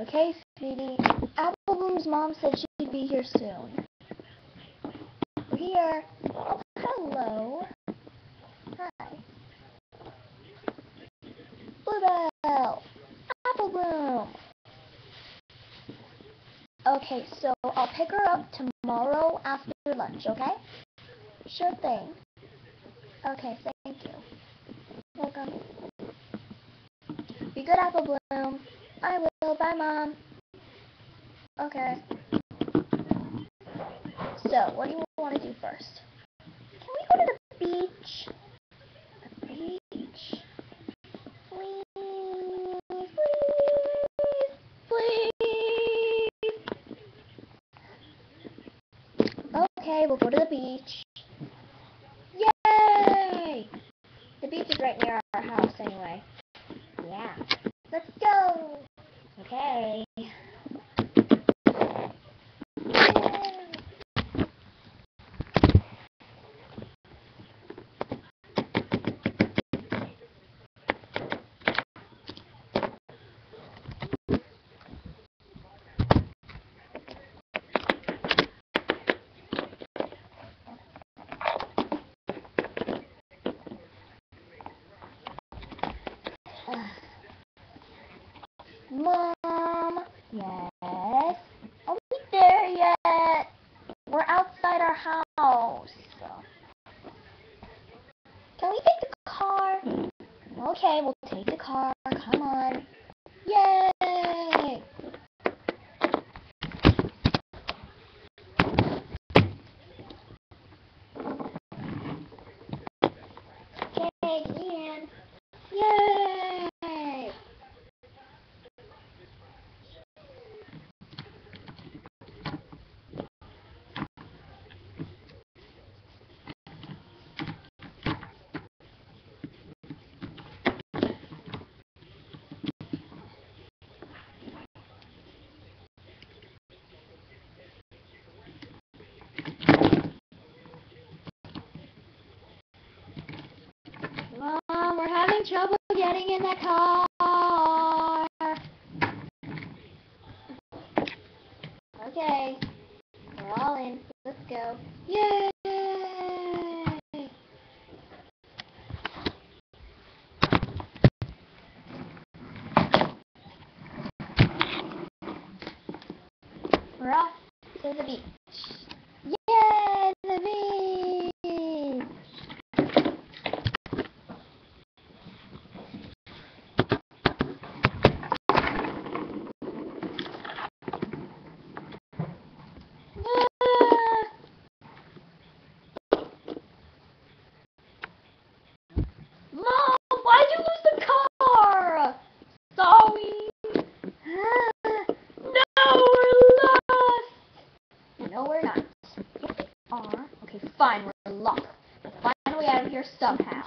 Okay, sweetie. Apple Bloom's mom said she'd be here soon. We're here. Oh, hello. Hi. Bluebell. Apple Bloom. Okay, so I'll pick her up tomorrow after lunch, okay? Sure thing. Okay, thank you. Welcome. Be good, Apple Bloom. I will. Bye, Mom. Okay. So, what do you want to do first? Can we go to the beach? The beach? Please, please, please. Okay, we'll go to the beach. Yay! The beach is right near our house anyway. Yeah. Let's go! Okay. Mom? Yes? Are we there yet? We're outside our house. Can we take the car? Okay, we'll take the car. Come on. Yay! Okay, get in. Yay! Mom, we're having trouble getting in the car. Okay, we're all in. Let's go. Yay! We're off to the beach. Yay! The beach! Mom, why'd you lose the car? Sorry. No, we're lost. No, we're not. Yes, we are. Okay, fine, we're lost. We'll find a way out of here somehow.